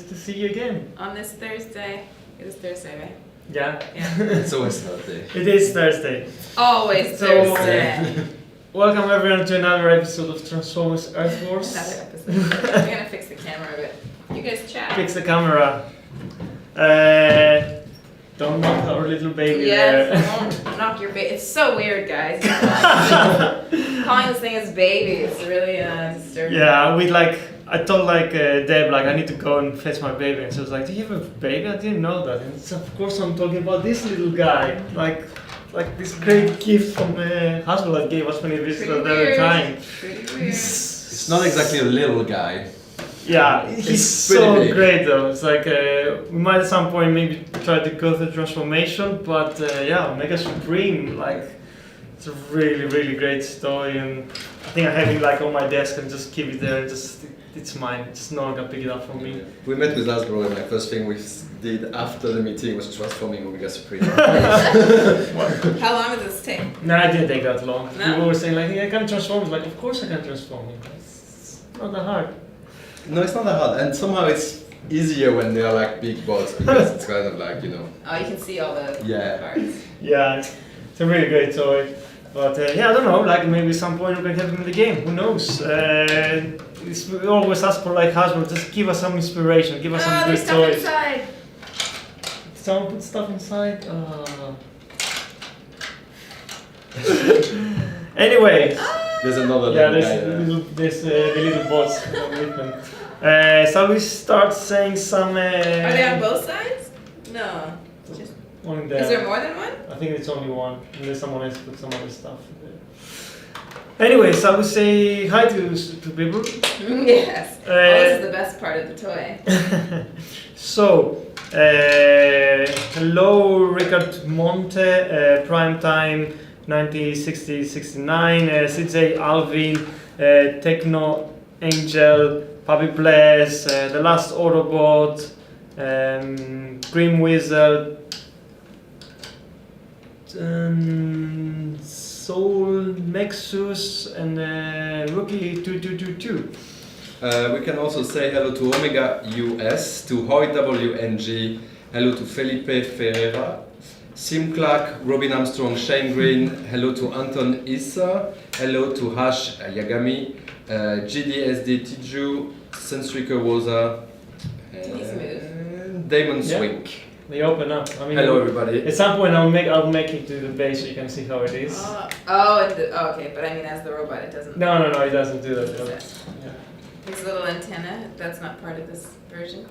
to see you again. On this Thursday. It is Thursday, right? Yeah. It's always Thursday. It is Thursday. Always So, Thursday. Welcome everyone to another episode of Transformers Earth Wars. Another episode. I'm gonna fix the camera a bit. You guys chat. Fix the camera. Don't knock our little baby Yes, there. don't knock your baby. It's so weird, guys. Calling this thing as baby is really disturbing. Yeah, I told Deb, I need to go and fetch my baby, and she was like, do you have a baby? I didn't know that. And so, of course I'm talking about this little guy, like this great gift from Hasbro gave us when he visited the other time. Pretty weird. It's not exactly a little guy. Yeah, he's It's so pretty big. great though. It's like, we might at some point maybe try to go through transformation, but yeah, Omega Supreme, it's a really, really great story, and I think I have it on my desk and just keep it there and it's mine. Just no one can pick it up from me. We met with Hasbro, and the first thing we did after the meeting was transforming Omega Supreme. How long does this take? No, I didn't take that long. No? People were saying I can transform. It's of course I can transform it. It's not that hard. No, it's not that hard, and somehow it's easier when they are big bots because it's kind of Oh, you can see all the Yeah. parts. Yeah, it's a really great toy. But yeah, I don't know, maybe at some point we can have him in the game, who knows? We always ask for Hasbro, just give us some inspiration, give us some there's good stuff toys. inside. Someone put stuff inside? Anyway, There's another yeah, little guy there's the little bots with them. Shall we start saying some... Are they on both sides? No. Just, One is there more than one? I think it's only one, unless someone else put some other stuff there. Anyway, shall we say hi to people? Yes. This is the best part of the toy. So, hello Richard Monte, Primetime 1960-69, CJ Alvin, Techno Angel, Puppy Bless, The Last Autobot, Grim Wizard, Soul Nexus, and Rookie 2222. We can also say hello to Omega US, to Hoy WNG, hello to Felipe Ferreira, Sim Clark, Robin Armstrong, Shane Green, hello to Anton Issa, hello to Hash Yagami, GDSD Tiju, Senstrika Woza, and Damon Yeah. Swink. They open up. I mean, Hello everybody. at some point I'll make it to the base so you can see how it is. Okay, but I mean as the robot it doesn't. No, it doesn't do that. Okay. Yeah. His little antenna, that's not part of this version.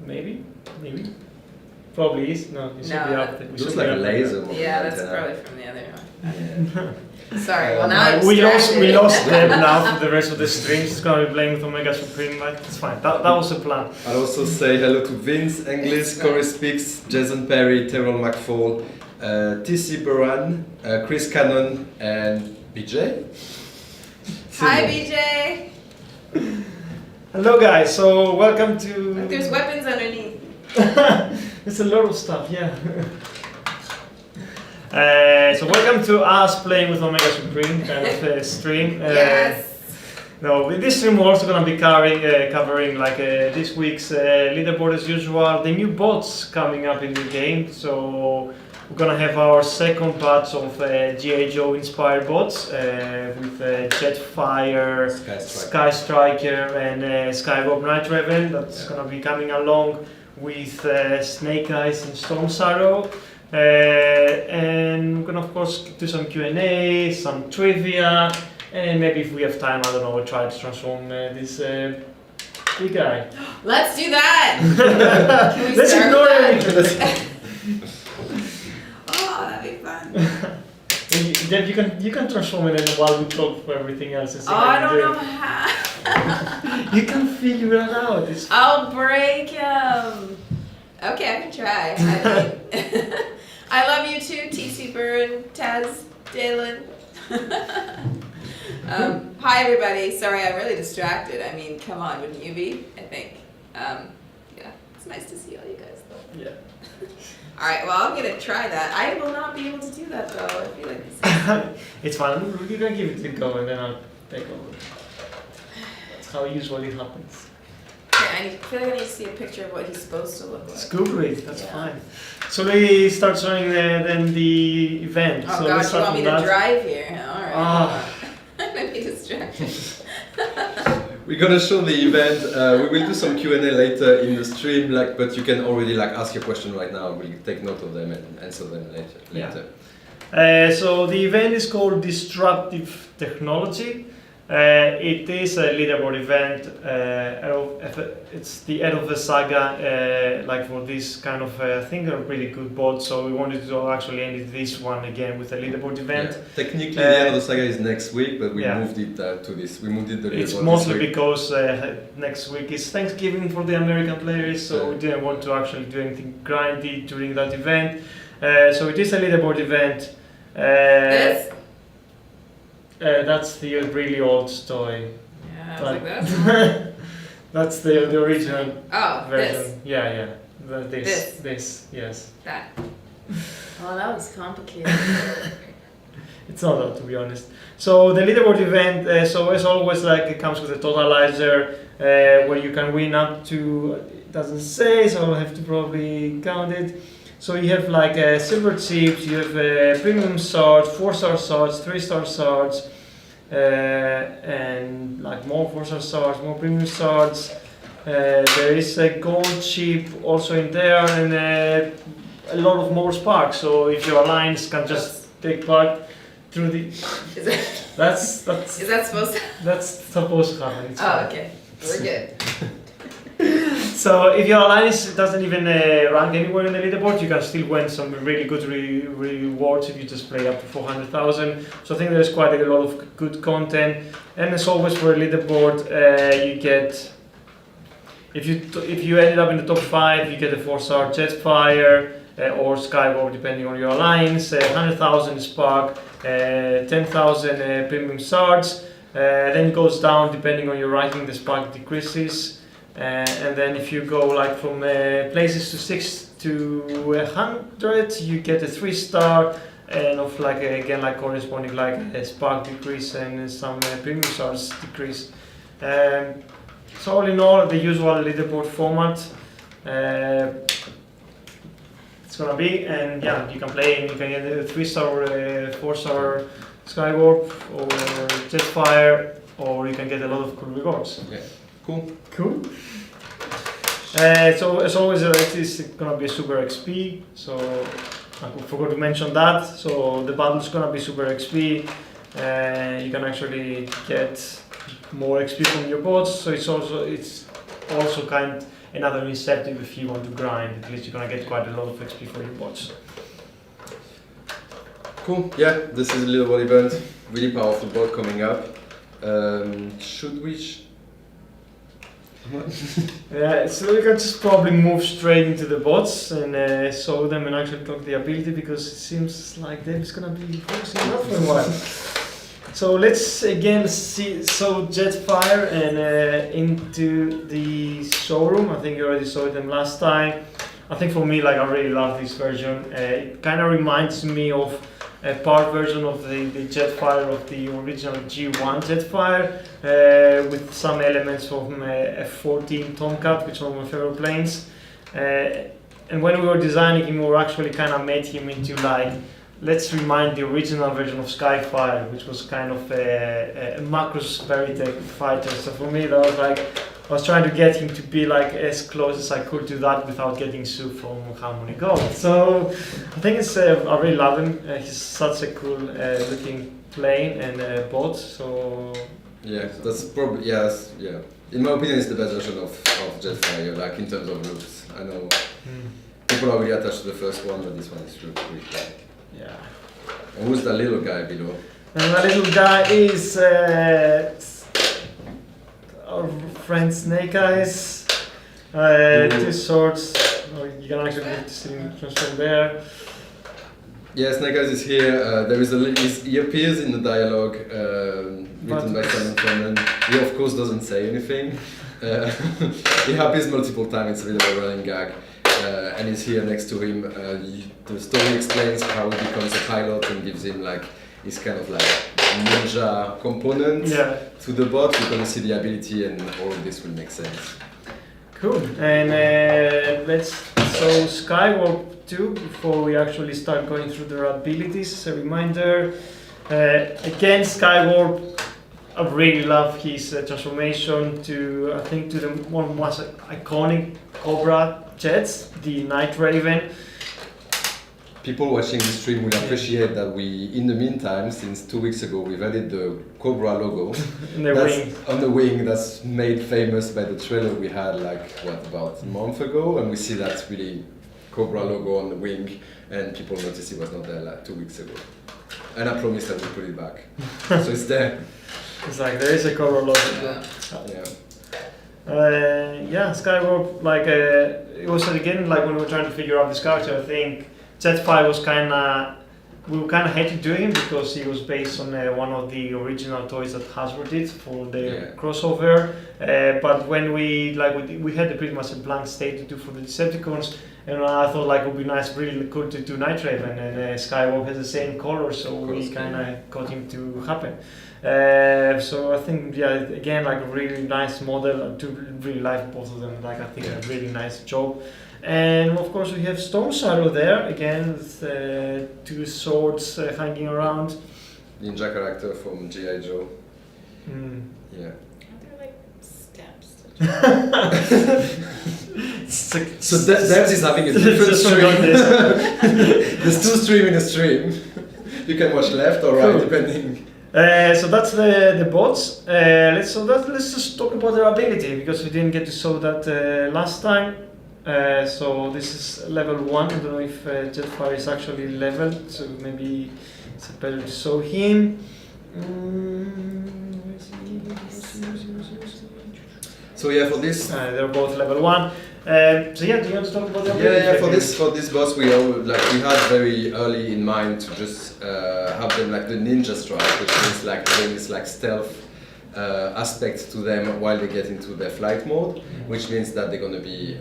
Maybe. Probably is. No, it should No, be up that- there. It Looks should like be a up there. laser. Yeah, that's probably from the other one. Sorry, well now I'm We distracted. lost Deb now for the rest of the stream. She's gonna be playing with Omega Supreme, but it's fine. That was the plan. I'll also say hello to Vince, Englis, Corey Speaks, Jason Perry, Terrell McFall, TC Buran, Chris Cannon, and BJ. Hi BJ! Hello guys, so welcome to... Look, there's weapons underneath. There's a lot of stuff, yeah. So welcome to us playing with Omega Supreme kind of stream. Yes! No, with this stream we're also going to be covering this week's leaderboard as usual, the new bots coming up in the game. So we're going to have our second batch of G.I. Joe inspired bots with Jetfire, Sky Striker and Skywarp Night Raven. That's going to be coming along with Snake Eyes and Storm Shadow. And we're going to of course do some Q&A, some trivia. And maybe if we have time, I don't know, we'll try to transform this big guy. Let's do that! Can we Let's start ignore with everything. Oh, that'd be fun. Deb, you can transform it while we talk for everything else. And see Oh, how I you don't do know how. it. You can figure it out. It's I'll break him. Okay, I can try. I love you too, TC Burn, Taz, Dalen. Hi everybody. Sorry, I'm really distracted. I mean, come on, wouldn't you be? I think. Yeah, it's nice to see all you guys though. yeah. All right, well, I'm gonna try that. I will not be able to do that though. I feel like this. It's fine. You can give it a go and then I'll take over. That's how it usually happens. Okay, I feel like I need to see a picture of what he's supposed to look like. Let's Google it, that's Yeah. fine. So we start showing then the event. Oh so gosh, let's you start want me from to that. drive here? Alright. Ah. I'm gonna be distracted. We're gonna show the event. We will do some Q&A later in the stream, but you can already ask your question right now. We'll take note of them and answer them later. Yeah. So the event is called Disruptive Technology. It is a leaderboard event. It's the end of the saga, for this kind of I think a really good bot. So we wanted to actually end this one again with a leaderboard event. Yeah. Technically, the end of the saga is next week, but we Yeah. moved it to this. We moved it to It's leaderboard mostly this week. because next week is Thanksgiving for the American players, so we didn't want to actually do anything grindy during that event. So it is a leaderboard event. This? That's the really old toy. Yeah, I was But- like, that's. That's the original Oh, version. this. Yeah. This. This, yes. That. Oh, that was complicated. It's not that, to be honest. So the leaderboard event, so as always, it comes with a totalizer where you can win up to, it doesn't say, so I'll have to probably count it. So you have silver chips, you have premium swords, 4-star swords, 3-star swords, and more 4-star swords, more premium swords. There is a gold chip also in there, and a lot of more sparks. So if your alliance can just take part through the. Is that, That's is that supposed to? that's supposed to happen. It's Oh, fine. okay. We're good. So if your alliance doesn't even rank anywhere in the leaderboard, you can still win some really good rewards if you just play up to 400,000. So I think there's quite a lot of good content. And as always for a leaderboard, you get, if you ended up in the top 5, you get a 4-star Jetfire or Skywarp depending on your alliance, 100,000 spark, 10,000 premium swords. Then it goes down depending on your ranking, the spark decreases. And then if you go from places to 6 to 100, you get a 3-star and of again corresponding a spark decrease and some premium stars decrease. So all in all, the usual leaderboard format. It's gonna be, and yeah, you can play and you can get a 3-star or a 4-star Skywarp or Jetfire, or you can get a lot of cool rewards. Yeah. Cool. So as always, it is gonna be super XP. So I forgot to mention that. So the battle is gonna be super XP. You can actually get more XP from your bots. So it's also another incentive if you want to grind. At least you're gonna get quite a lot of XP for your bots. Cool. Yeah, this is a leaderboard event. Really powerful bot coming up. Should we? Yeah, so we can just probably move straight into the bots and show them and actually talk the ability, because it seems like Dave's gonna be focusing on that for a while. So let's again see, so Jetfire and into the showroom. I think you already saw them last time. I think for me, I really love this version. It kind of reminds me of a part version of the Jetfire of the original G1 Jetfire, with some elements from F-14 Tomcat, which is one of my favorite planes. And when we were designing him, we actually kind of made him into let's remind the original version of Skyfire, which was kind of a Macros Veritech fighter. So for me, that was I was trying to get him to be as close as I could to that without getting sued from Harmony Gold. So I think I really love him. He's such a cool looking plane and bot. So yeah, that's probably yeah. In my opinion, it's the best version of Jetfire, in terms of looks. I know people are really attached to the first one, but this one is really cool. yeah. And who's the little guy below? And the little guy is our friend Snake Eyes. 2 swords. You can actually see him transform there. Yeah, Snake Eyes is here. He appears in the dialogue written by Simon Conlon. He of course doesn't say anything. He appears multiple times. It's a bit of a running gag. And he's here next to him. The story explains how he becomes a pilot and gives him his kind of ninja component to the bot. You're gonna see the ability, and all of this will make sense. Cool. And so Skywarp 2, before we actually start going through their abilities, a reminder. Again, Skywarp, I really love his transformation to, I think, to the one most iconic Cobra jets, the Night Raven. People watching the stream will appreciate that we, in the meantime, since 2 weeks ago, we've added the Cobra logo In the that's wing. on the wing. That's made famous by the trailer we had about a month ago, and we see that really Cobra logo on the wing, and people noticed it was not there 2 weeks ago. And I promised that we'll put it back, so it's there. It's like there is a Cobra logo. Yeah. Skywarp, it was again like when we were trying to figure out this character. I think Jetfire was we were kind of hated doing him because he was based on one of the original toys that Hasbro did for the crossover. But when we had pretty much a blank state to do for the Decepticons, and I thought it would be nice, really cool to do Night Raven, and Skywarp has the same color, so we kind of got him to happen. So I think again a really nice model. I do really like both of them. I think a really nice job. And of course we have Storm Shadow there again with two swords hanging around. Ninja character from G.I. Joe. Yeah. They're like steps. So Devs is having a different stream. There's two streams in a stream. You can watch left or right, depending. So that's the bots. Let's just talk about their ability because we didn't get to show that last time. So this is level 1. I don't know if Jetfire is actually leveled, so maybe it's better to show him. So yeah, for this. They're both level 1. Do you want to talk about the ability? Yeah. For this boss, we had very early in mind to just have them like the ninja strike, which means having this stealth aspect to them while they get into their flight mode, which means that they're gonna be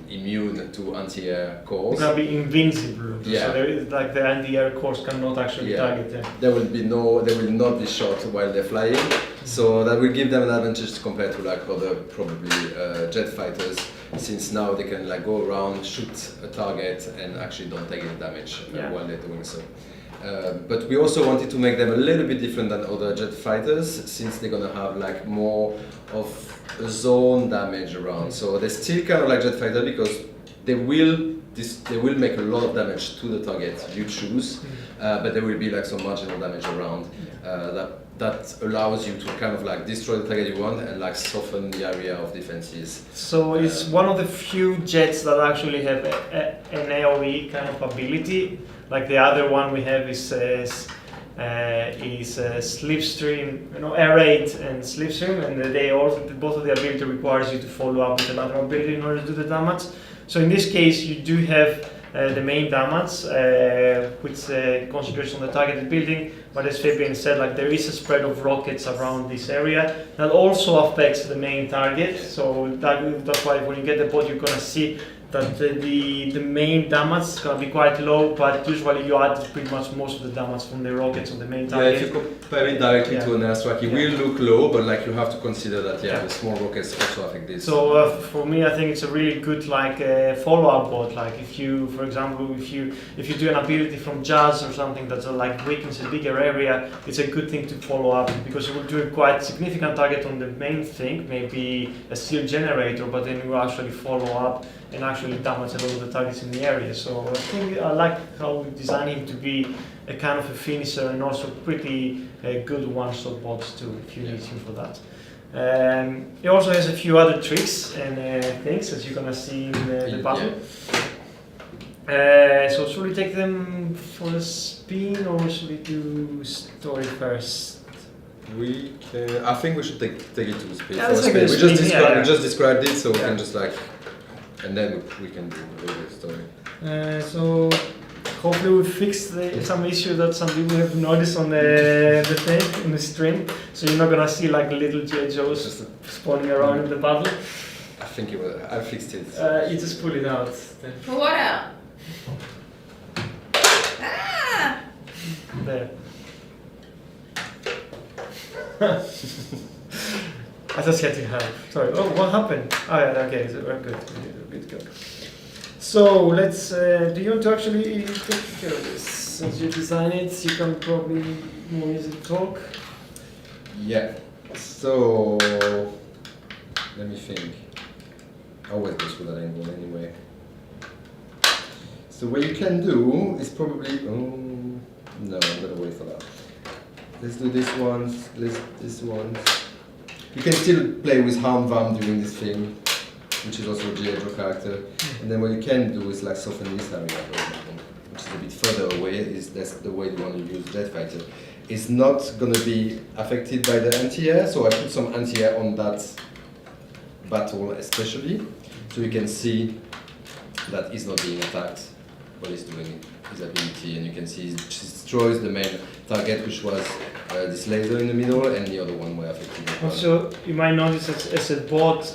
immune to anti-air cores. They're gonna be invincible. Yeah. So there is the anti-air cores cannot actually target them. They will not be shot while they're flying. So that will give them an advantage compared to other probably jet fighters, since now they can go around, shoot a target, and actually don't take any damage while they're doing so. But we also wanted to make them a little bit different than other jet fighters, since they're gonna have more of a zone damage around. So they're still kind of like jet fighter because they will make a lot of damage to the target you choose, but there will be some marginal damage around that allows you to kind of destroy the target you want and soften the area of defenses. So it's one of the few jets that actually have an AoE kind of ability. The other one we have is Slipstream, Air Raid and Slipstream, and both of the ability requires you to follow up with another ability in order to do the damage. So in this case, you do have the main damage, which concentrates on the targeted building, but as Fabian said, there is a spread of rockets around this area that also affects the main target. So that's why when you get the bot, you're gonna see that the main damage is going to be quite low, but usually you add pretty much most of the damage from the rockets on the main target. Yeah, if you compare it directly to an airstrike, it will look low, but you have to consider that the small rockets also affect this. So for me, I think it's a really good follow-up bot. If you, for example, if you do an ability from Jazz or something that weakens a bigger area, it's a good thing to follow up because you will do a quite significant target on the main thing, maybe a steel generator, but then you will actually follow up and actually damage a lot of the targets in the area. So I think I like how we designed him to be a kind of a finisher and also pretty good one-shot bots too, if you need him for that. He also has a few other tricks and things as you're gonna see in the battle. So should we take them for a spin or should we do story first? I think we should take it to the speed. Yeah, we just described it, so we can just and then we can do the story. So hopefully we fixed some issue that some people have noticed on the thing in the stream. So you're not gonna see little G.I. Joes spawning around in the battle. I think I fixed it. You just pull it out. Pull what out? Ah! There. I just had to help. Sorry. Oh, what happened? Oh, yeah, okay. So we're good. Good. So let's. Do you want to actually take care of this? Since you design it, you can probably more easily talk. Yeah. So let me think. I always go through that angle anyway. So what you can do is probably. No, I'm gonna wait for that. Let's do this one. This one. You can still play with harm vam during this thing, which is also a G.I. Joe character. And then what you can do is like soften this area, for example, which is a bit further away. That's the way you want to use Jetfighter. It's not gonna be affected by the anti-air, so I put some anti-air on that battle especially, so you can see that he's not being attacked, but he's doing his ability, and you can see he destroys the main target, which was this laser in the middle, and the other one were affected. Also, you might notice as a bot,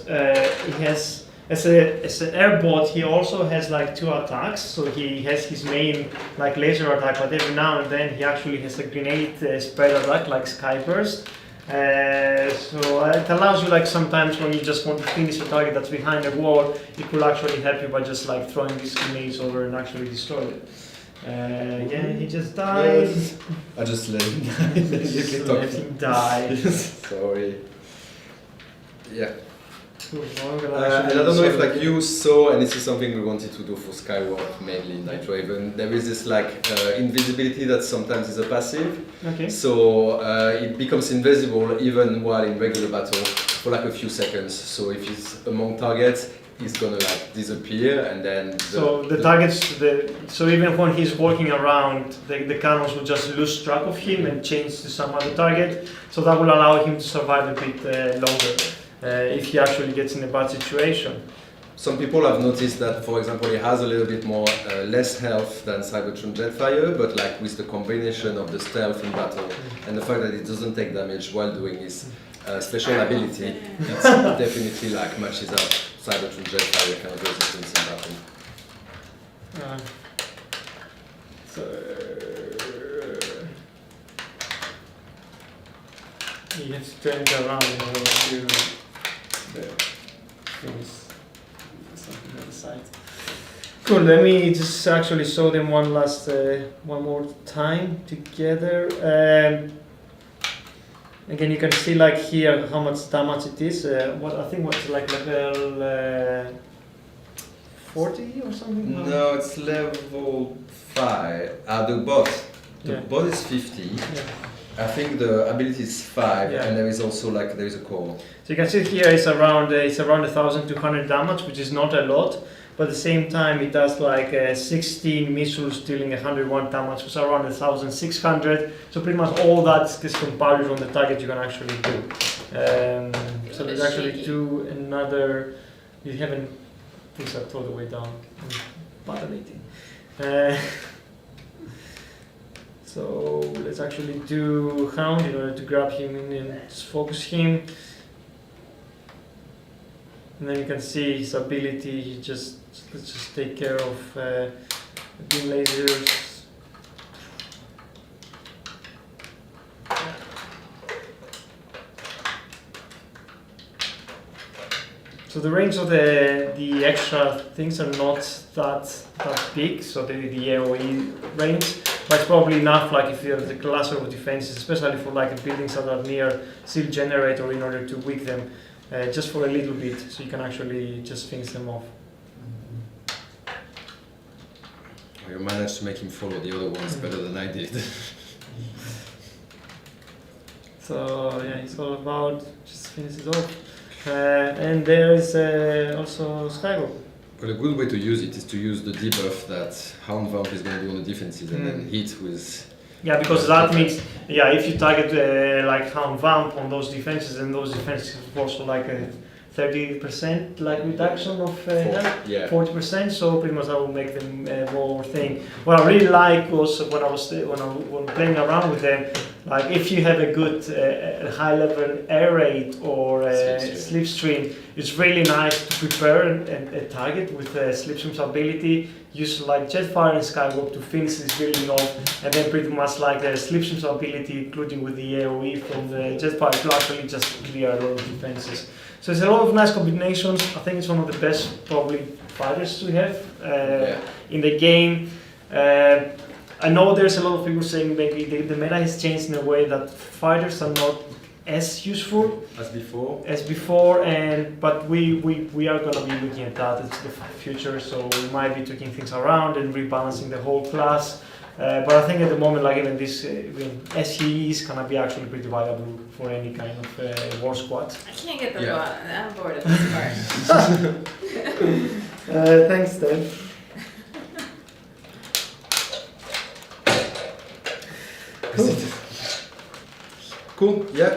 he has as an air bot. He also has like 2 attacks. So he has his main like laser attack, but every now and then he actually has a grenade spread attack like Skyburst. So it allows you like sometimes when you just want to finish a target that's behind a wall, it will actually help you by just like throwing these grenades over and actually destroy it. Yeah, he just died. Yes. I just let him die. Just let him die. Sorry. Yeah. Cool. And I don't know if like you saw, and this is something we wanted to do for Skywarp, mainly in Night Raven. There is this like invisibility that sometimes is a passive. Okay. So it becomes invisible even while in regular battle for like a few seconds. So if he's among targets, he's gonna like disappear, and then so even when he's walking around, the cannons will just lose track of him and change to some other target. So that will allow him to survive a bit longer if he actually gets in a bad situation. Some people have noticed that, for example, he has a little bit more less health than Cybertron Jetfire, but like with the combination of the stealth in battle and the fact that it doesn't take damage while doing his special ability, it's definitely like matches up Cybertron Jetfire kind of resistance in battle. You have to turn it around in order to things. Something on the side. Cool. Let me just actually show them one more time together. Again, you can see like here how much damage it is. I think what's like level 40 or something. No, it's level 5. The bot. The Yeah. bot is 50. Yeah. I think the ability is 5, Yeah. and there is also like there is a core. So you can see here it's around 1,200 damage, which is not a lot, but at the same time it does like 16 missiles dealing 101 damage, which is around 1,600. So pretty much all that is compounded on the target you can actually do. So let's actually do another. You haven't pushed that all the way down. Button 18. So let's actually do Hound in order to grab him and just focus him. And then you can see his ability. Let's just take care of beam lasers. So the range of the extra things are not that big. So the AOE range. But it's probably enough, like if you have the cluster of defenses, especially for like buildings that are near seal generator, in order to weak them, just for a little bit, so you can actually just finish them off. You managed to make him follow the other ones better than I did. So yeah, it's all about just finish it off. And there is also Skywarp. But a good way to use it is to use the debuff that Hound Vamp is going to do on the defenses and then hit with... Yeah, because that means, if you target like Hound Vamp on those defenses, and those defenses have also like a 30% like reduction of health, 40%, so pretty much that will make them more thing. What I really like was when I was playing around with them, Like if you have a good high level air raid or slipstream, it's really nice to prepare a target with slipstream's ability. Use like Jetfire and Skywarp to finish this building off, and then pretty much like the slipstream's ability, including with the AoE from the Jetfire, to actually just clear a lot of defenses. So there's a lot of nice combinations. I think it's one of the best probably fighters we have in the game. I know there's a lot of people saying maybe the meta has changed in a way that fighters are not as useful as before. But we are gonna be looking at that. It's the future, so we might be taking things around and rebalancing the whole class. But I think at the moment, like even this SE is gonna be actually pretty viable for any kind of war squad. I can't get the bot. I'm bored of this part. Thanks, Dave. Cool. Yeah.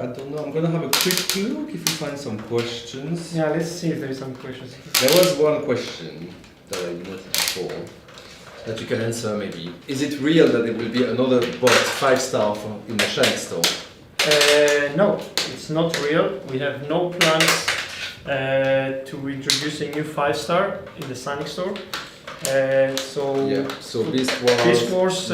I don't know. I'm gonna have a quick look if we find some questions. Yeah, let's see if there's some questions. There was one question that I noticed before that you can answer maybe. Is it real that there will be another bot 5-star in the Shank store? No, it's not real. We have no plans to introduce a new 5-star in the Sonic store. So Beast Wars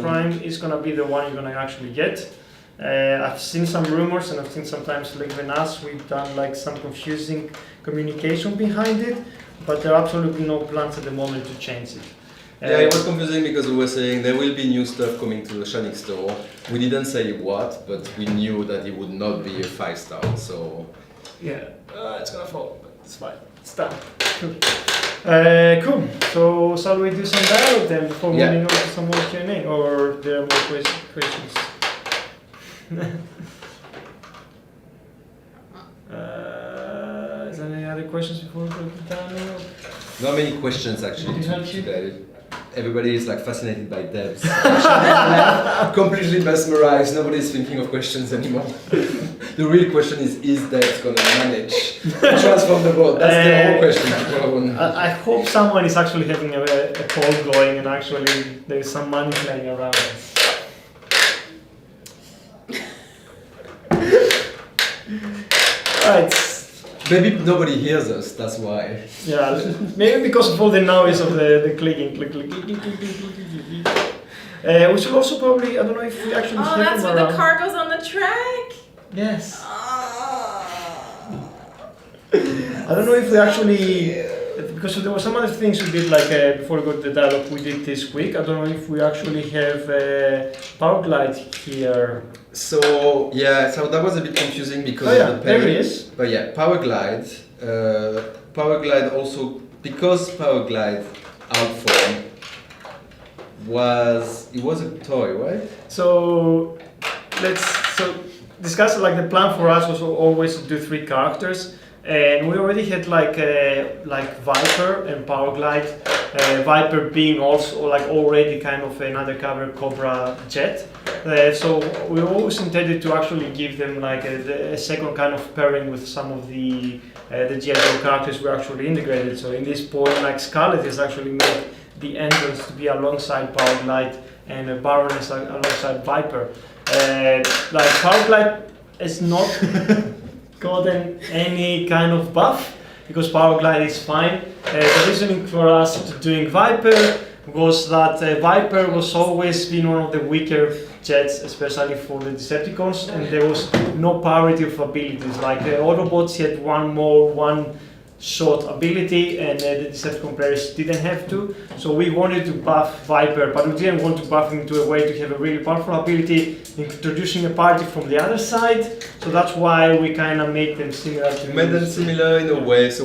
Prime is gonna be the one you're gonna actually get. I've seen some rumors, and I've seen sometimes like even us, we've done like some confusing communication behind it, but there are absolutely no plans at the moment to change it. Yeah, it was confusing because we were saying there will be new stuff coming to the Shank store. We didn't say what, but we knew that it would not be a 5-star. So yeah, it's gonna fall, but it's fine. It's done. Cool. Cool. So shall we do some dialogue then before moving on to some more Q&A, or there are more questions? Is there any other questions before we go to dialogue? not many questions actually today. Everybody is like fascinated by devs. Completely mesmerized. Nobody's thinking of questions anymore. The real question is devs gonna manage to transform the world? That's the whole question. I hope someone is actually having a poll going and actually there is some money playing around. Right. Maybe nobody hears us, that's why. Yeah, maybe because of all the noise of the clicking, click, click, click, click, click, click, click, click. We should also probably, I don't know if we actually Oh, that's where the car goes on the track? Yes. Oh. I don't know if we actually, because there were some other things we did like before we got the dialogue we did this week. I don't know if we actually have Powerglide here. So yeah, so that was a bit confusing because of the there pay. he is. But yeah, Powerglide. Powerglide also, because Powerglide Outform was a toy, right? So let's discuss like the plan for us was always to do 3 characters. And we already had like Viper and Powerglide. Viper being also like already kind of an undercover Cobra jet. So we always intended to actually give them like a second kind of pairing with some of the GI characters we actually integrated. So in this point, like Scarlet has actually made the entrance to be alongside Powerglide and Baroness alongside Viper. Like Powerglide is not gotten any kind of buff because Powerglide is fine. The reasoning for us to doing Viper was that Viper was always been one of the weaker jets, especially for the Decepticons, and there was no parity of abilities. Like the Autobots had one shot ability, and the Decepticon players didn't have to. So we wanted to buff Viper, but we didn't want to buff him to a way to have a really powerful ability, introducing a party from the other side. So that's why we kind of made them similar to. Made them similar in a way, so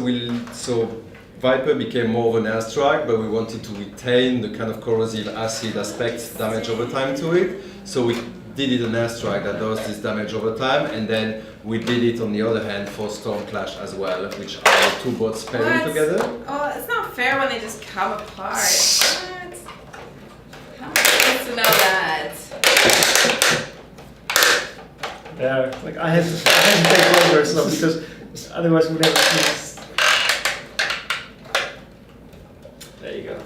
Viper became more of an airstrike, but we wanted to retain the kind of corrosive acid aspect, damage over time to it. So we did it an airstrike that does this damage over time, and then we did it on the other hand for Storm Clash as well, which are 2 bots pairing together. Oh, it's not fair when they just come apart. What? How am I supposed to know that? Yeah, like I had to take over so because otherwise we never. There you go.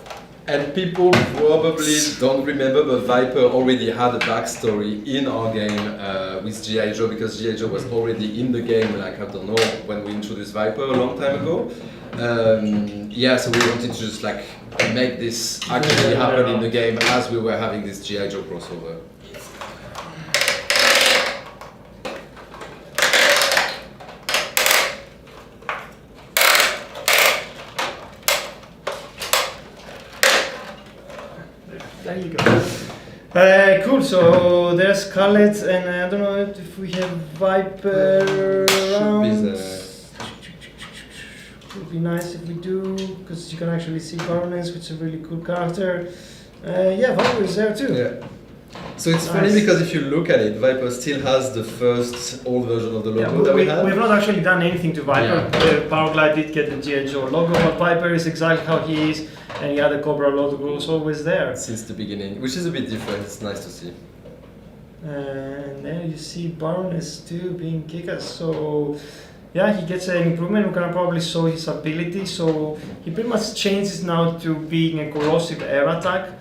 And people probably don't remember, but Viper already had a backstory in our game with G.I. Joe, because G.I. Joe was already in the game, like, I don't know, when we introduced Viper a long time ago. Yeah, so we wanted to just like make this actually happen in the game as we were having this G.I. Joe crossover. There you go. Cool, so there's Scarlet, and I don't know if we have Viper around. Would be nice if we do, because you can actually see Baroness, which is a really cool character. Yeah, Viper is there too. Yeah. So it's funny because if you look at it, Viper still has the first old version of the logo that we had. We've not actually done anything to Viper. Yeah. Powerglide did get the G.I. Joe logo, but Viper is exactly how he is, and yeah, the Cobra logo is always there. Since the beginning, which is a bit different, it's nice to see. And there you see Baroness too being kick-ass, so yeah, he gets an improvement. We can probably show his ability, so he pretty much changes now to being a corrosive air attack.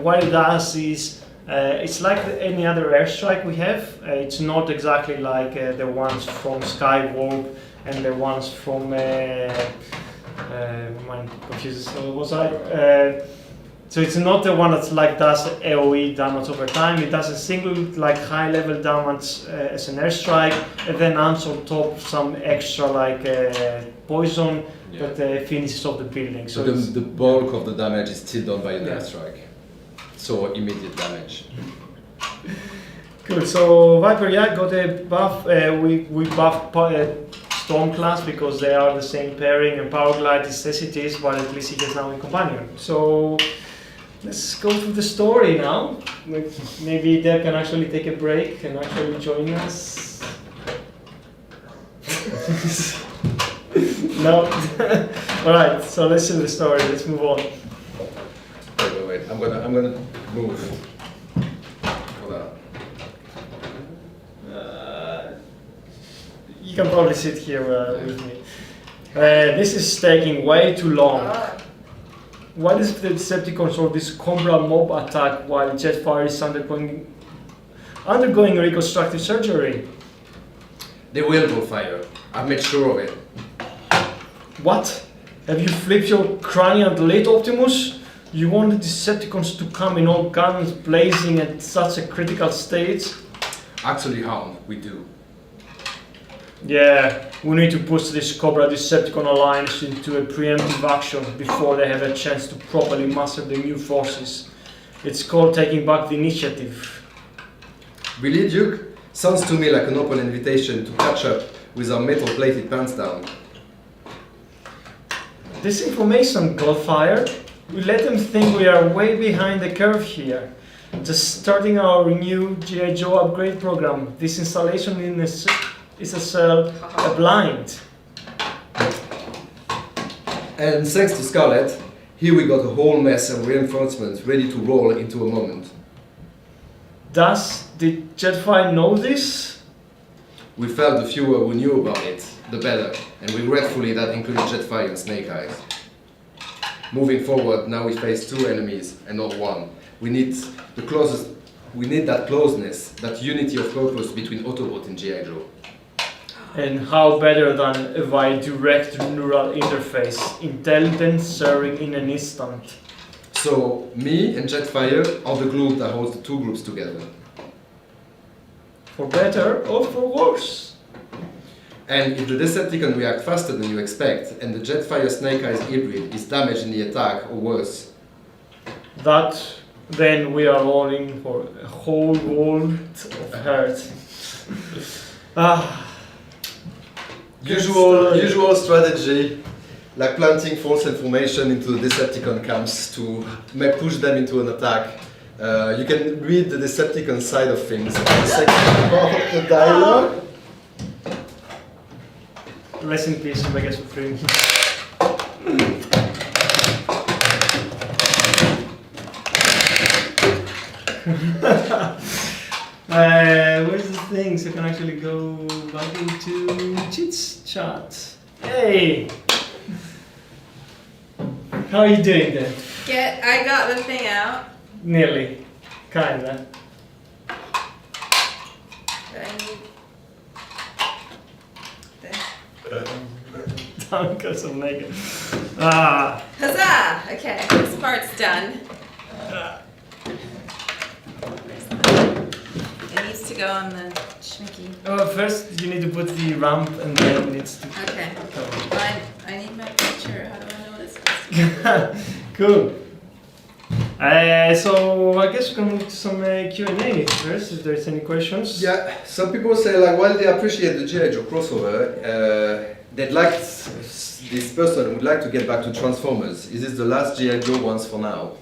What it does is it's like any other airstrike we have. It's not exactly like the ones from Skywarp and the ones from I'm confused. So was I? So it's not the one that's like does AOE damage over time. It does a single like high level damage as an airstrike, and then adds on top some extra like poison that finishes off the building. So the bulk of the damage is still done by an airstrike. So immediate damage. Cool. So Viper, got a buff. We buffed Storm class because they are the same pairing, and Powerglide is as it is, but at least he gets now a companion. So let's go through the story now. Maybe Deb can actually take a break and actually join us. No. All right. So let's see the story. Let's move on. Wait. I'm gonna move. Hold on. You can probably sit here with me. This is taking way too long. What is the Decepticons or this Cobra mob attack while Jetfire is undergoing reconstructive surgery? They will go fire. I've made sure of it. What? Have you flipped your cranial late, Optimus? You want the Decepticons to come in all guns blazing at such a critical stage? Actually, Hound, we do. Yeah, we need to push this Cobra Decepticon alliance into a preemptive action before they have a chance to properly master the new forces. It's called taking back the initiative. Really, Duke? Sounds to me like an open invitation to catch up with our metal-plated pants down. Disinformation, Godfire. We let them think we are way behind the curve here. Just starting our new G.I. Joe upgrade program. This installation is a blind. And thanks to Scarlet, here we got a whole mess of reinforcements ready to roll into a moment. Did Jetfire know this? We felt the fewer who knew about it, the better, and regretfully that included Jetfire and Snake Eyes. Moving forward, now we face two enemies and not one. We need that closeness, that unity of purpose between Autobot and G.I. Joe. And how better than via direct neural interface, intelligence sharing in an instant. So, me and Jetfire are the glue that holds the two groups together. For better or for worse. And if the Decepticon react faster than you expect, and the Jetfire Snake Eyes hybrid is damaged in the attack or worse, then we are all in for a whole world of hurt. Usual strategy, like planting false information into the Decepticon camps to push them into an attack. You can read the Decepticon side of things in the second part of the dialogue. Rest in peace, Omega Supreme. Where's the thing? So I can actually go back into Chit's chat. Hey! How are you doing then? I got the thing out. Nearly. Kinda. I need this. Danke so mega. Ah. Huzzah! Okay, this part's done. It needs to go on the schmicky. First you need to put the ramp and then it needs to Okay. go. I need my picture. How do I know what it's supposed to be? Cool. So I guess we can move to some Q&A first, if there's any questions. Yeah, some people say like while they appreciate the G.I. Joe crossover, they'd like this person would like to get back to Transformers. Is this the last G.I. Joe ones for now?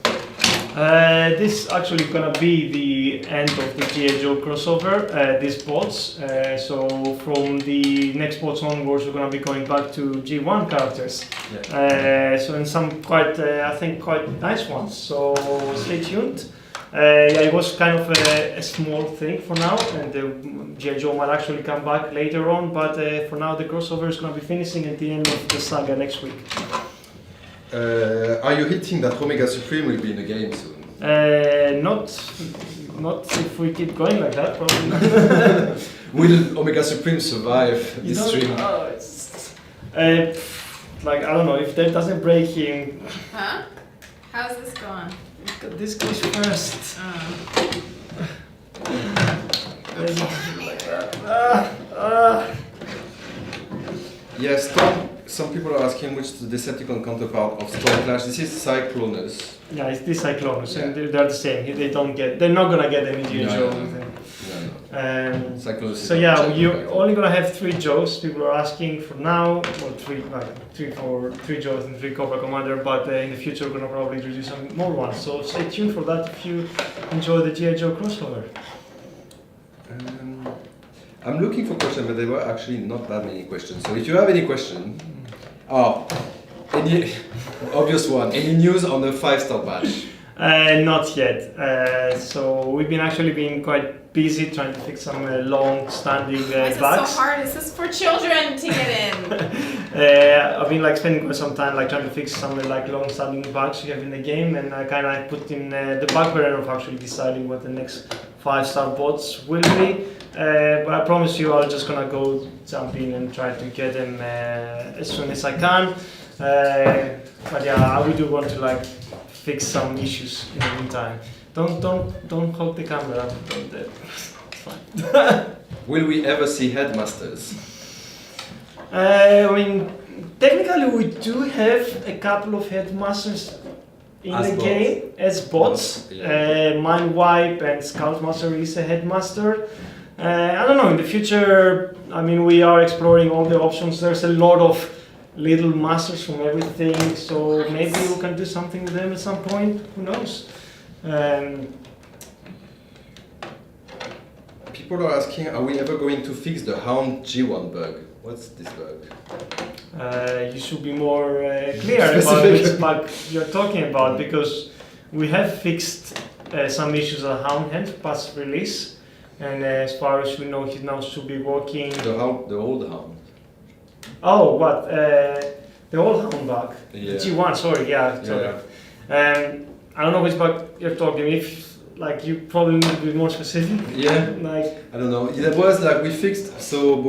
This actually gonna be the end of the G.I. Joe crossover, these bots. So from the next bots onwards, we're gonna be going back to G1 characters. Yeah. So and some quite, I think, quite nice ones. So stay tuned. Yeah, it was kind of a small thing for now, and the G.I. Joe might actually come back later on. But for now, the crossover is gonna be finishing at the end of the saga next week. Are you hinting that Omega Supreme will be in the game soon? Not if we keep going like that, probably. Will Omega Supreme survive You this don't- stream? Like I don't know if that doesn't break him. Huh? How's this going? This goes first. Like that. Yes, some people are asking which the Decepticon counterpart of Stormclash. This is Cyclonus. Yeah, it's this Cyclonus, Yeah. and they're the same. They're not gonna get any G.I. Joe. No. Cyclonus is So not yeah, checked you're back. only gonna have 3 Joes. People are asking for now, or 3 Joes and 3 Cobra Commander. But in the future, we're gonna probably introduce some more ones. So stay tuned for that if you enjoy the G.I. Joe crossover. I'm looking for questions, but there were actually not that many questions. So if you have any question, any obvious one, any news on the 5-star badge? Not yet. So we've been quite busy trying to fix some long-standing Why is it bugs. so hard? This is for children to get in. I've been spending quite some time trying to fix some long-standing bugs we have in the game, and I kind of put in the back burner of actually deciding what the next 5-star bots will be. But I promise you, I'm just gonna go jump in and try to get them as soon as I can. But yeah, I really do want to fix some issues in the meantime. Don't hog the camera. It's fine. Will we ever see headmasters? I mean, technically we do have a couple of headmasters in As the bots. game as bots. Yeah. Mindwipe and Scoutmaster is a headmaster. I don't know, in the future, I mean, we are exploring all the options. There's a lot of little masters from everything, so maybe we can do something with them at some point. Who knows? People are asking, are we ever going to fix the Hound G1 bug? What's this bug? You should be more clear about which bug you're talking about, because we have fixed some issues at Hound Hand past release, and as far as we know, he now should be working. The old Hound. Oh, what? The old Hound bug? Yeah. The G1, sorry, yeah. Sorry. I don't know which bug you're talking. If you probably need to be more specific. Yeah. I don't know. It was we fixed. So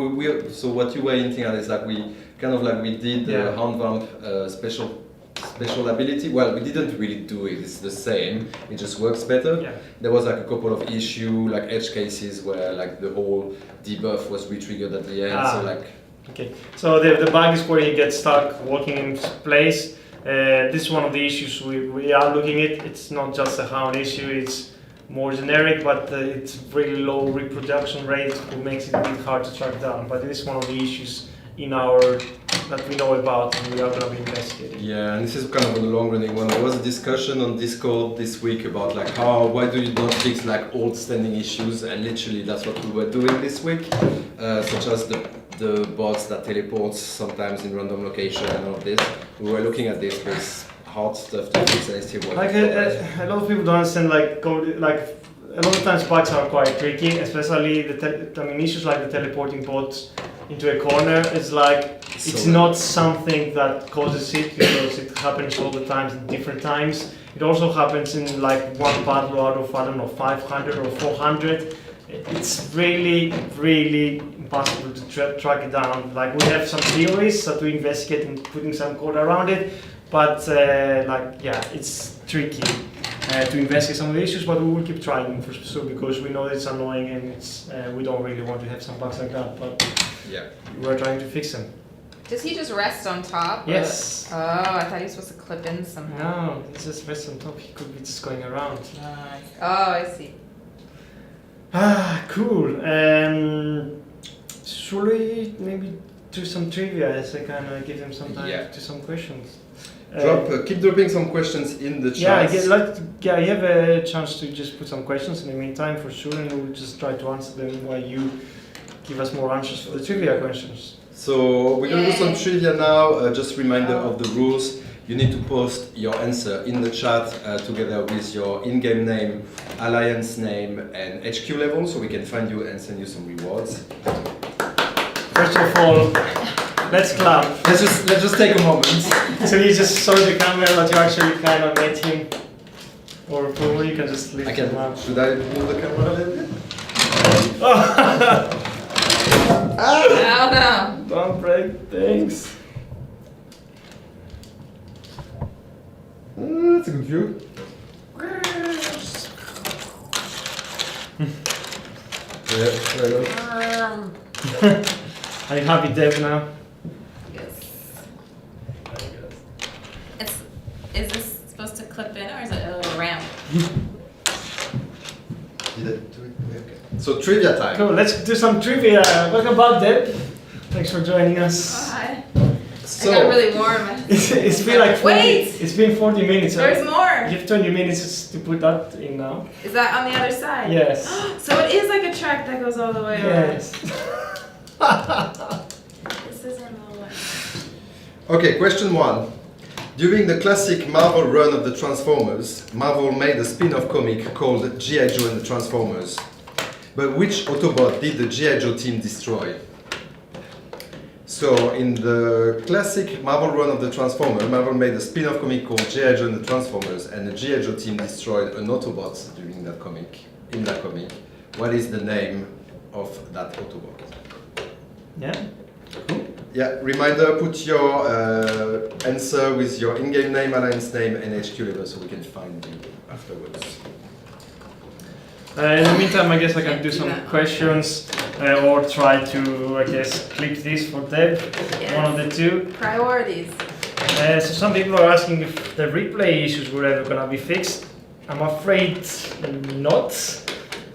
so what you were hinting at is we kind of we did the Hound Vamp special ability. Well, we didn't really do it. It's the same. It just works better. Yeah. There was a couple of edge cases where the whole debuff was re-triggered at the end. So Okay. So the bug is where he gets stuck walking in place. This is one of the issues we are looking at. It's not just a Hound issue. It's more generic, but it's really low reproduction rate, which makes it a bit hard to track down. But it is one of the issues that we know about, and we are going to be investigating. Yeah, and this is kind of a long-running one. There was a discussion on Discord this week about why do you not fix old standing issues, and literally that's what we were doing this week, such as the bots that teleports sometimes in random location and all of this. We were looking at this, but it's hard stuff to fix, and it's still working. A lot of people don't understand a lot of times bugs are quite tricky, especially issues like the teleporting bots into a corner. It's not something that causes it, because it happens all the time at different times. It also happens in like one battle out of, I don't know, 500 or 400. It's really, really impossible to track it down. Like we have some theories that we investigate and putting some code around it, but it's tricky to investigate some of the issues. But we will keep trying for sure because we know it's annoying and it's we don't really want to have some bugs like that. But we're trying to fix them. Does he just rest on top? Yes. Oh, I thought he was supposed to clip in somehow. No, he just rests on top. He could be just going around. Oh, I see. Cool. Should we maybe do some trivia as I kind of give them some time to some questions? Keep dropping some questions in the chat. You have a chance to just put some questions in the meantime for sure, and we'll just try to answer them while you give us more answers for the trivia questions. So we're going to do some trivia now. Just reminder of the rules. You need to post your answer in the chat together with your in-game name, alliance name, and HQ level, so we can find you and send you some rewards. First of all, let's clap. Let's just take a moment. So you just saw the camera, but you actually kind of met him, or probably you can just lift him up. Should I move the camera a little bit? Oh no! Don't break things. That's a good view. There you go. Are you happy, Dave, now? Yes. Is this supposed to clip in or is it a little round? Did I do it? Okay. So trivia time. Cool, let's do some trivia. Welcome back, Deb. Thanks for joining us. Oh, hi. So, I got really warm. It's been like 40, Wait! It's been 40 minutes. There's more! You have 20 minutes to put that in now. Is that on the other side? Yes. So it is like a track that goes all the way Yes. around. This isn't all the way. okay, question 1. During the classic Marvel run of the Transformers, Marvel made a spin-off comic called G.I. Joe and the Transformers. But which Autobot did the G.I. Joe team destroy? So, in the classic Marvel run of the Transformers, Marvel made a spin-off comic called G.I. Joe and the Transformers, and the G.I. Joe team destroyed an Autobot during that comic. In that comic, what is the name of that Autobot? Yeah. Cool. Yeah, reminder, put your answer with your in-game name, alliance name, and HQ level so we can find you afterwards. In the meantime, I guess I can do some questions or try to, I guess, clip this for Deb. Yes. One of the two. Priorities. So some people are asking if the replay issues were ever going to be fixed. I'm afraid not.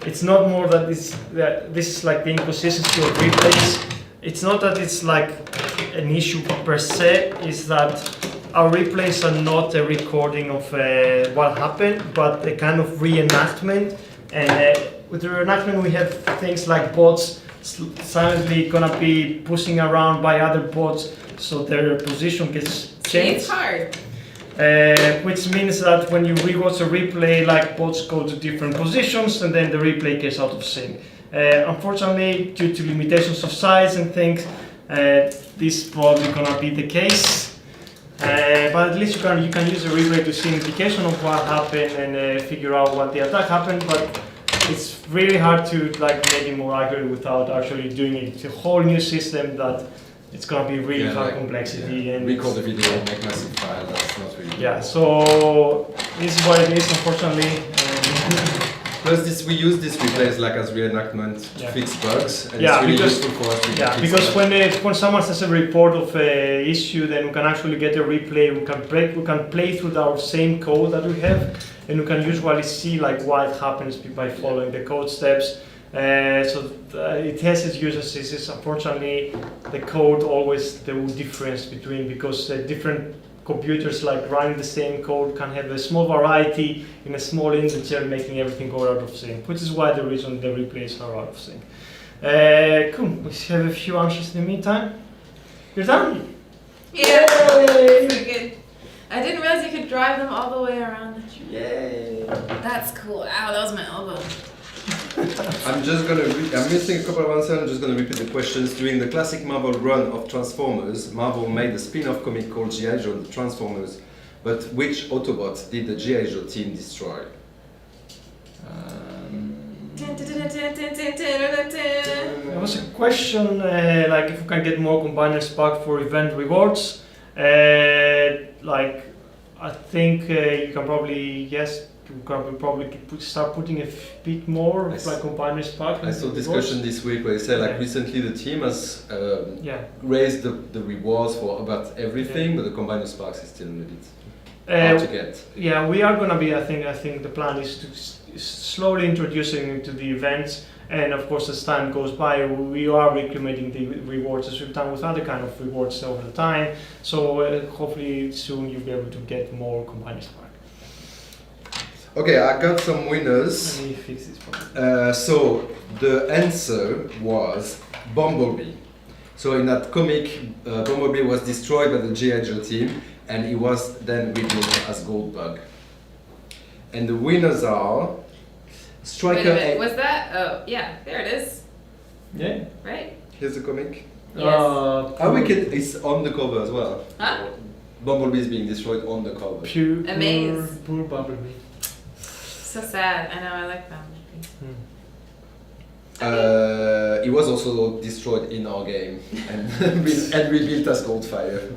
It's not more that this is like the inconsistency of replays. It's not that it's like an issue per se, it's that our replays are not a recording of what happened, but a kind of reenactment. And with the reenactment we have things like bots silently gonna be pushing around by other bots, so their position gets changed. It's hard. Which means that when you rewatch a replay, like bots go to different positions and then the replay gets out of sync. Unfortunately, due to limitations of size and things, this is probably gonna be the case. But at least you can use a replay to see indication of what happened and figure out what the attack happened. But it's really hard to like make it more accurate without actually doing it. It's a whole new system that it's gonna be really high complexity and record the video, make massive file. That's not really. Yeah. So this is what it is, unfortunately. Plus, we use this replays like as reenactment to fix bugs, and yeah, it's really because, useful for us to yeah, because when someone says a report of an issue, then we can actually get a replay. We can play through our same code that we have, and we can usually see like what happens by following the code steps. It has its uses. This is unfortunately the code always the difference between, because different computers like running the same code can have a small variety in a small integer, making everything go out of sync, which is why the reason the replays are out of sync. Cool, we have a few answers in the meantime. You're done? Yeah, Yay! so good. I didn't realize you could drive them all the way around the tree. Yay! That's cool. Ow, that was my elbow. I'm missing a couple of answers. I'm just going to repeat the questions. During the classic Marvel run of Transformers, Marvel made a spin-off comic called G.I. Joe and the Transformers. But which Autobot did the G.I. Joe team destroy? There was a question like if we can get more combiner spark for event rewards. Like I think you can probably start putting a bit more of like combiner spark. I saw discussion this week where they say like recently the team has raised the rewards for about everything, but the combiner sparks is still a bit hard to get. Yeah, we are gonna be. I think the plan is to slowly introducing into the events, and of course as time goes by, we are recreating the rewards as we've done with other kind of rewards over the time. So hopefully soon you'll be able to get more combiner spark. Okay, I got some winners. Let me fix this problem. So the answer was Bumblebee. So in that comic, Bumblebee was destroyed by the G.I. Joe team, and he was then rebuilt as Goldbug. And the winners are Striker. Wait a minute, was that? Oh, yeah, there it is. Yeah. Right? Here's the comic. Yes. It's on the cover as well. Huh? Bumblebee is being destroyed on the cover. Amaze. Poor Bumblebee. So sad. I know, I like them. He was also destroyed in our game and rebuilt as Goldfire.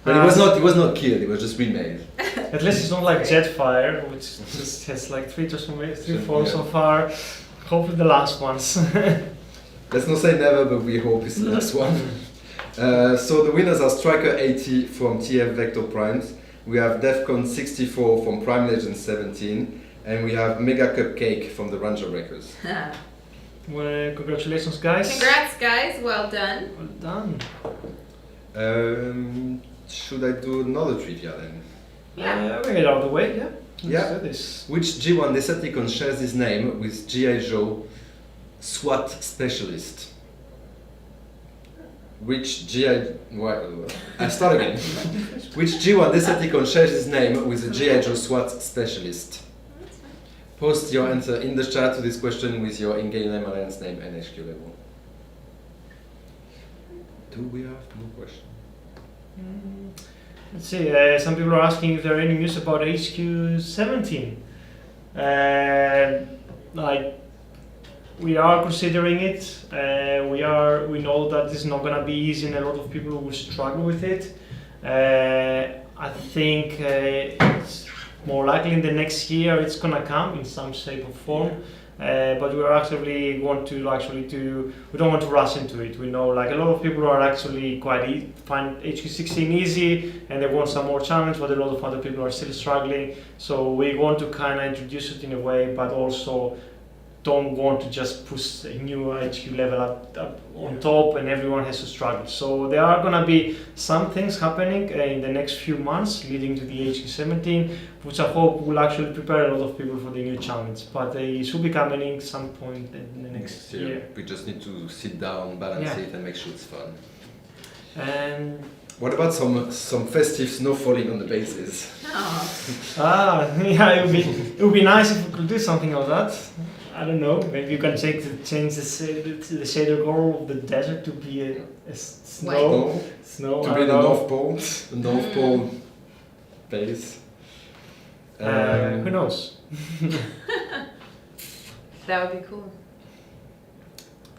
But he was not killed, he was just remade. At least it's not like Jetfire, which just has like three forms so far. Hopefully the last ones. Let's not say never, but we hope it's the last one. So the winners are Striker 80 from TF Vector Primes. We have Defcon 64 from Prime Legend 17. And we have Mega Cupcake from the Ranger Wreckers. Well, congratulations, guys. Congrats, guys. Well done. Well done. Should I do another trivia then? Yeah. We get out of the way, yeah. Let's Yeah. do this. Which G1 Decepticon shares his name with G.I. Joe SWAT Specialist? Which G.I. I start again. Which G1 Decepticon shares his name with the G.I. Joe SWAT Specialist? Post your answer in the chat to this question with your in-game name, alliance name, and HQ level. Do we have more questions? Let's see, some people are asking if there are any news about HQ 17. Like, we are considering it. We know that this is not going to be easy, and a lot of people will struggle with it. I think it's more likely in the next year it's going to come in some shape or form. But we are actually we don't want to rush into it. We know like a lot of people are actually find HQ16 easy and they want some more challenge, but a lot of other people are still struggling. So we want to kind of introduce it in a way, but also don't want to just push a new HQ level up on top and everyone has to struggle. So there are going to be some things happening in the next few months leading to the HQ17, which I hope will actually prepare a lot of people for the new challenge. But they should be coming in some point in the next year. We just need to sit down, balance it, and make sure it's fun. And what about some festive snow falling on the bases? Yeah, it would be nice if we could do something like that. I don't know. Maybe you can change the shader goal of the desert to be a snow. To be the North Pole. The North Pole base. Who knows? That would be cool.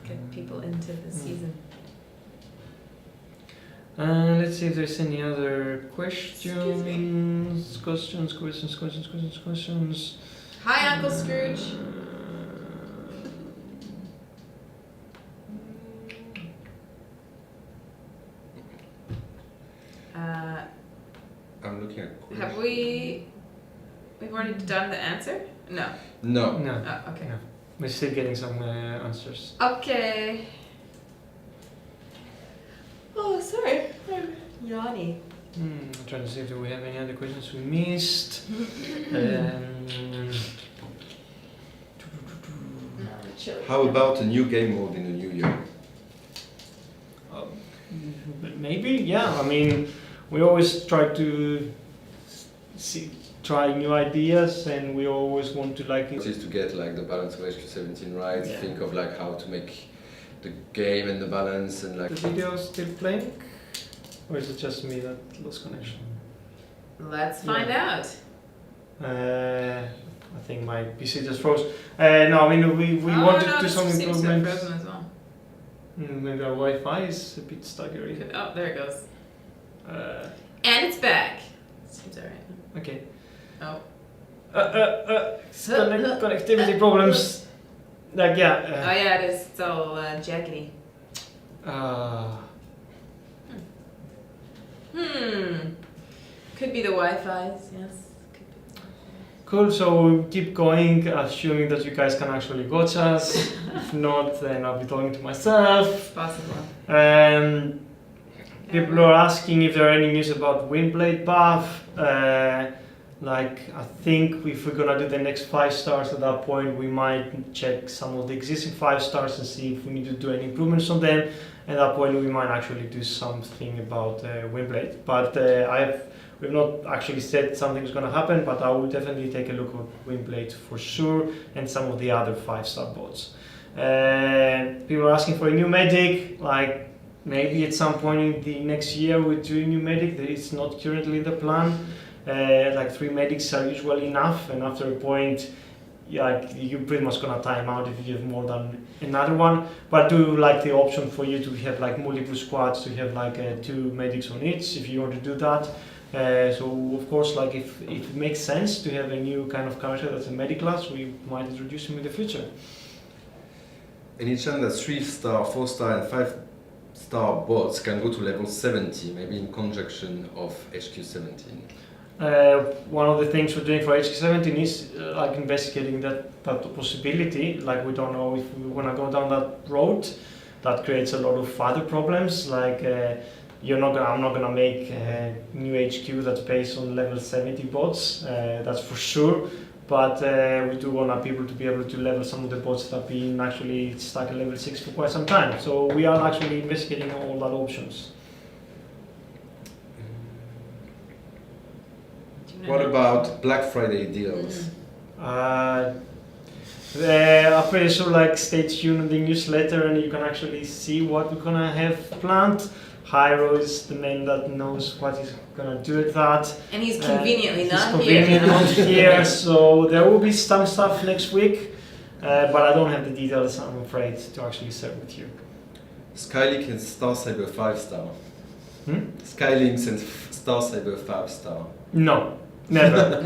Get people into the season. Let's see if there's any other questions. Questions. Hi, Uncle Scrooge. I'm looking at questions. Have we've already done the answer? No. No. Oh, okay. No. We're still getting some answers. Okay. Oh, sorry. I'm yawny. I'm trying to see if we have any other questions we missed. How about a new game mode in the new year? Maybe, yeah. I mean, we always try to try new ideas, and we always want to like. Is to get like the balance of HQ17 right. Yeah. Think of like how to make the game and the balance and like. The video still playing, or is it just me that lost connection? Let's find out. I think my PC just froze. No, I mean we wanted to do some improvements. Frozen as well. Maybe our Wi-Fi is a bit staggery. Oh, there it goes. Uh, And it's back. Seems alright. okay. Oh. Connectivity problems. Like Oh yeah, it is. It's all jaggedy. Could be the Wi-Fi's, yes. Could be. Cool, so we'll keep going, assuming that you guys can actually watch us. If not, then I'll be talking to myself. Possible. People are asking if there are any news about Windblade buff. I think if we're gonna do the next 5 stars at that point, we might check some of the existing 5 stars and see if we need to do any improvements on them. At that point, we might actually do something about Windblade. But we've not actually said something's gonna happen, but I will definitely take a look at Windblade for sure, and some of the other 5-star bots. People are asking for a new medic, like maybe at some point in the next year we'll do a new medic. That is not currently in the plan. 3 medics are usually enough, and after a point, you're pretty much gonna time out if you have more than another one. But I do like the option for you to have like multiple squads, to have like 2 medics on each if you want to do that. So of course, like if it makes sense to have a new kind of character that's a medic class, we might introduce him in the future. Any chance that 3-star, 4-star, and 5-star bots can go to level 70, maybe in conjunction of HQ17? One of the things we're doing for HQ17 is investigating that possibility. Like, we don't know if we want to go down that road. That creates a lot of other problems. Like I'm not gonna make a new HQ that's based on level 70 bots. That's for sure. But we do want people to be able to level some of the bots that have been actually stuck at level 6 for quite some time. So we are actually investigating all that options. What about Black Friday deals? I'm pretty sure, stay tuned in the newsletter and you can actually see what we're gonna have planned. Hyro is the man that knows what he's gonna do with that. And he's conveniently not here. So there will be some stuff next week, but I don't have the details, I'm afraid, to actually share with you. Skylink and Star Saber 5-star. Skylink and Star Saber 5-star. No. Never.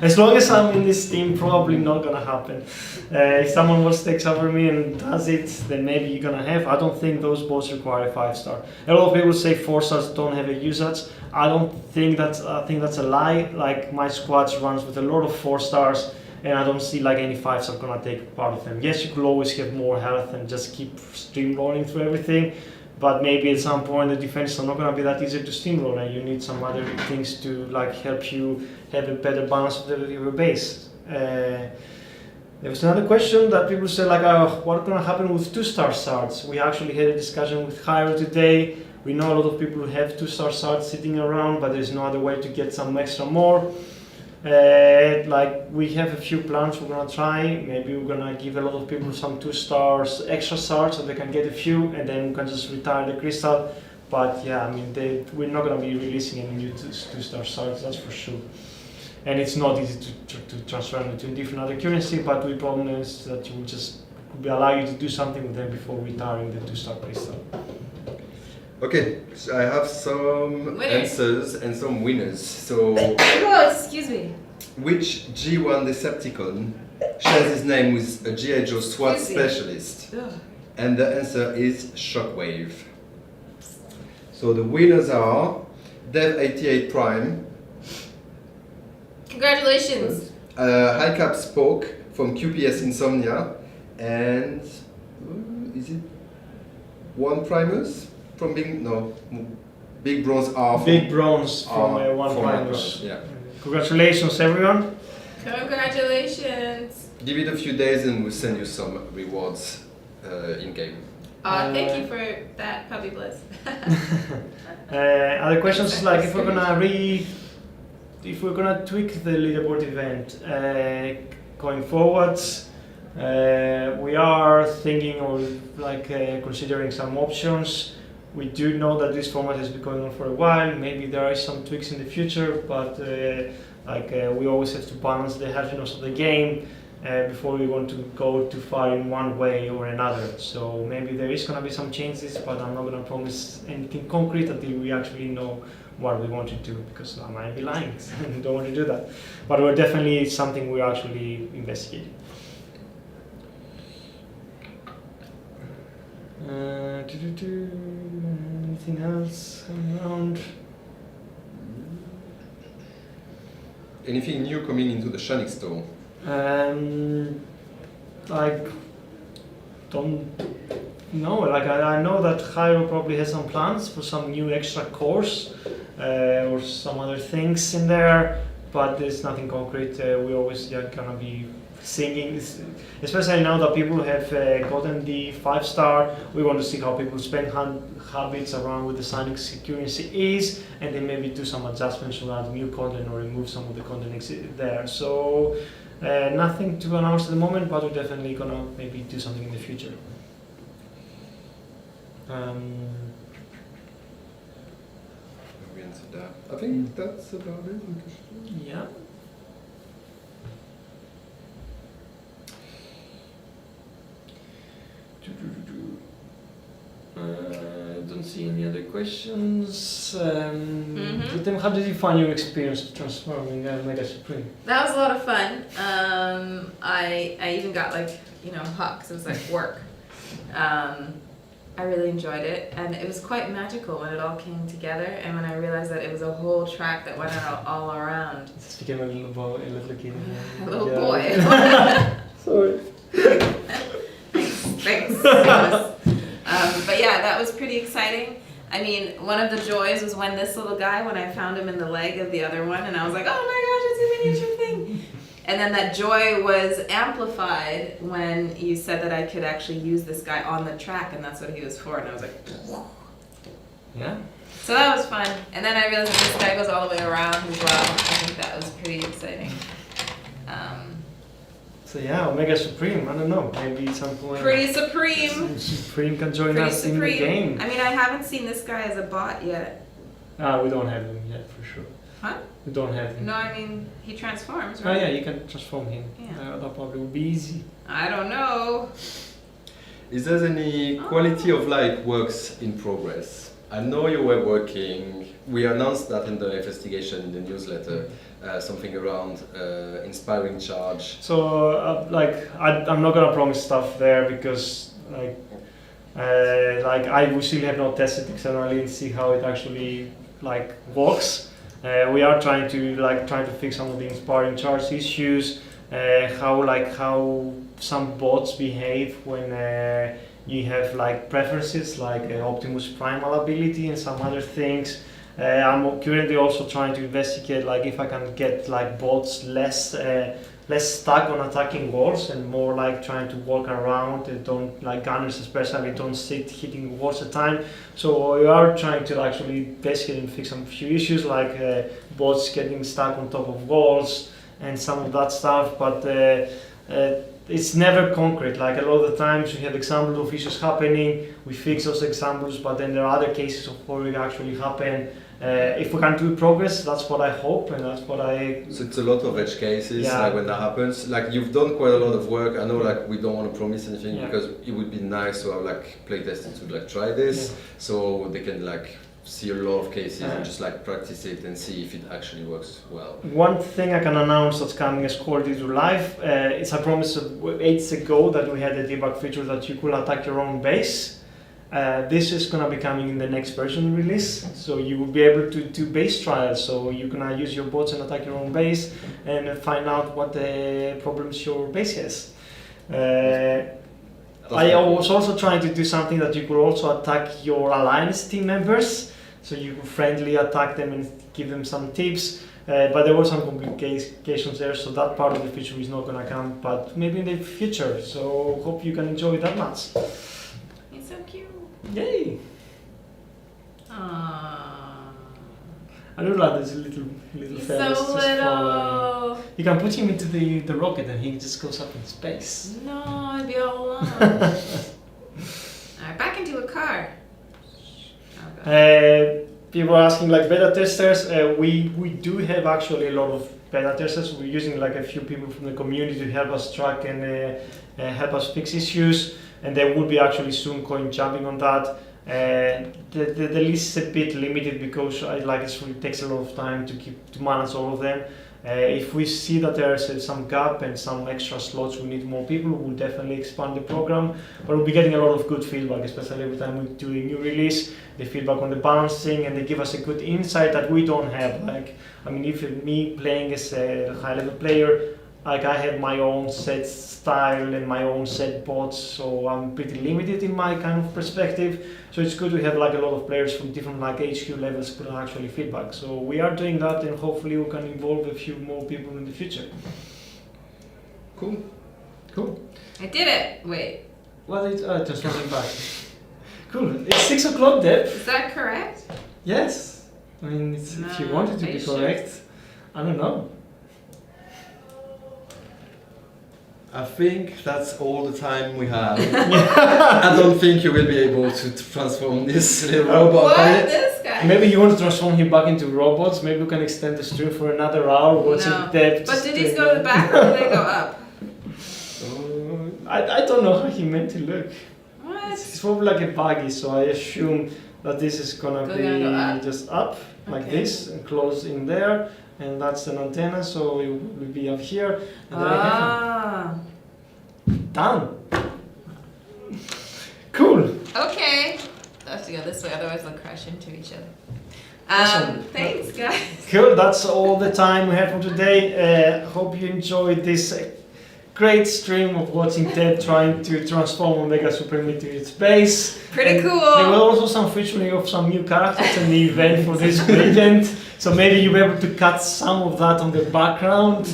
As long as I'm in this team, probably not gonna happen. If someone else takes over me and does it, then maybe you're gonna have. I don't think those bots require a 5-star. A lot of people say 4-stars don't have a usage. I think that's a lie. Like, my squad runs with a lot of 4-stars, and I don't see any 5s are gonna take part of them. Yes, you could always have more health and just keep streamlining through everything. But maybe at some point the defense are not going to be that easy to steamroll, and you need some other things to help you have a better balance of your base. There was another question that people said what's going to happen with 2-star shards? We actually had a discussion with Hyro today. We know a lot of people who have 2-star shards sitting around, but there's no other way to get some extra more. We have a few plans we're gonna try. Maybe we're gonna give a lot of people some 2-stars extra shards so they can get a few, and then we can just retire the crystal. But yeah, we're not gonna be releasing any new 2-star shards, that's for sure. And it's not easy to transfer them to a different other currency, but we promise that we will just allow you to do something with them before retiring the 2-star crystal. Okay, so I have some answers and some winners. So, oh, excuse me. Which G1 Decepticon shares his name with a G.I. Joe SWAT specialist? Ugh. And the answer is Shockwave. So the winners are Dev88 Prime, Congratulations. High Cap Spoke from QPS Insomnia, and is it One Primus? From Big Bronze R. Big Bronze from One Primus. Yeah. Congratulations, everyone. Congratulations. Give it a few days and we'll send you some rewards in game. Thank you for that, Puppy Bliss. Other questions if we're gonna tweak the leaderboard event going forwards. We are thinking of considering some options. We do know that this format has been going on for a while. Maybe there are some tweaks in the future, but we always have to balance the healthiness of the game before we want to go too far in one way or another. So maybe there is going to be some changes, but I'm not going to promise anything concrete until we actually know what we want to do, because I might be lying and don't want to do that. But we're definitely something we're actually investigating. Anything else around? Anything new coming into the Shanix store? Don't know. I know that Jairo probably has some plans for some new extra course or some other things in there, but there's nothing concrete. We always gonna be singing, especially now that people have gotten the 5-star. We want to see how people spend habits around with the signing security is, and then maybe do some adjustments to add new content or remove some of the content there. So nothing to announce at the moment, but we're definitely gonna maybe do something in the future. We answered that. I think that's about it. Yeah. Don't see any other questions. Then how did you find your experience transforming Mega Supreme? That was a lot of fun. I even got hot because it was like work. I really enjoyed it, and it was quite magical when it all came together, and when I realized that it was a whole track that went out all around. It just became a little boy, a little kid. A little boy. Sorry. Thanks. But yeah, that was pretty exciting. I mean, one of the joys was when this little guy, when I found him in the leg of the other one, and I was like, oh my gosh, it's a miniature thing. And then that joy was amplified when you said that I could actually use this guy on the track, and that's what he was for. And I was like, yeah. So that was fun. And then I realized that this guy goes all the way around as well. I think that was pretty exciting. So yeah, Omega Supreme, I don't know, maybe at some point. Pretty Supreme. Supreme can join us in the game. I mean, I haven't seen this guy as a bot yet. We don't have him yet, for sure. Huh? We don't have him. No, I mean, he transforms, right? Oh yeah, you can transform him. Yeah. That probably would be easy. I don't know. Is there any quality of life works in progress? I know you were working, we announced that in the investigation in the newsletter, something around inspiring charge. So I'm not gonna promise stuff there because we still have not tested externally and see how it actually works. We are trying to fix some of the inspiring charge issues, how some bots behave when you have preferences like Optimus Primal ability and some other things. I'm currently also trying to investigate if I can get bots less stuck on attacking walls and more trying to walk around and don't gunners especially don't sit hitting walls at a time. So we are trying to actually investigate and fix some few issues bots getting stuck on top of walls and some of that stuff, but it's never concrete. A lot of the times we have examples of issues happening, we fix those examples, but then there are other cases of where it actually happen. If we can do progress, that's what I hope, and that's what I... So it's a lot of edge cases, when that happens. You've done quite a lot of work. I know we don't want to promise anything because it would be nice to have playtesters to try this, so they can see a lot of cases and just practice it and see if it actually works well. One thing I can announce that's coming as quality to life, it's a promise of 8 ago that we had a debug feature that you could attack your own base. This is going to be coming in the next version release, so you will be able to do base trials, so you're going to use your bots and attack your own base and find out what the problems your base has. I was also trying to do something that you could also attack your alliance team members, so you could friendly attack them and give them some tips, but there were some complications there, so that part of the feature is not going to come, but maybe in the future, so hope you can enjoy that much. He's so cute. Yay! Aww. I do like this little He's fella. so little. You can put him into the rocket and he just goes up in space. No, I'd be all alone. Alright, back into a car. People are asking like beta testers. We do have actually a lot of beta testers. We're using like a few people from the community to help us track and help us fix issues. And they will be actually soon jumping on that. The list is a bit limited because it really takes a lot of time to manage all of them. If we see that there's some gap and some extra slots, we need more people, we'll definitely expand the program. But we'll be getting a lot of good feedback, especially every time we do a new release, the feedback on the balancing, and they give us a good insight that we don't have. If me playing as a high-level player, I have my own set style and my own set bots, so I'm pretty limited in my kind of perspective. So it's good to have a lot of players from different HQ levels put actually feedback. So we are doing that, and hopefully we can involve a few more people in the future. Cool. I did it. Wait. What is just running back? Cool. It's 6 o'clock, Deb. Is that correct? Yes. If you want it to be correct, sure? I don't know. I think that's all the time we have. I don't think you will be able to transform this little robot. What? This guy? Maybe you want to transform him back into robots. Maybe we can extend the stream for another hour watching Deb. But did these go to the back or did they go up? I don't know how he meant to look. What? It's probably like a buggy, so I assume that this is gonna be just up like this and close in there. And that's an antenna, so it will be up here. And then I have him. Done. Cool. Okay. I have to go this way, otherwise they'll crash into each other. Awesome. Thanks, guys. Cool. That's all the time we have for today. Hope you enjoyed this great stream of watching Ted trying to transform Omega Supreme into its base. Pretty cool. There were also some featuring of some new characters in the event for this weekend. So maybe you'll be able to cut some of that on the background.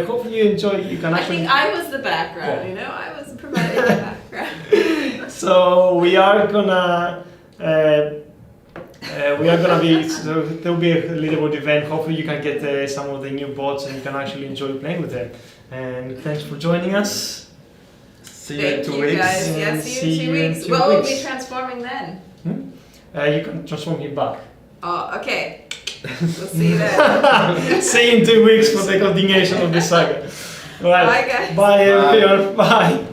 Hopefully you enjoy. You can actually. I think I was the background. I was providing the background. So we are gonna. So there'll be a leaderboard event. Hopefully you can get some of the new bots and you can actually enjoy playing with them. And thanks for joining us. See you in 2 weeks. Guys. Yeah, see you in 2 weeks. What will be transforming then? You can transform him back. Oh, okay. We'll see you then. See you in 2 weeks for the continuation of the saga. Right. Bye, guys. Bye everyone. Bye.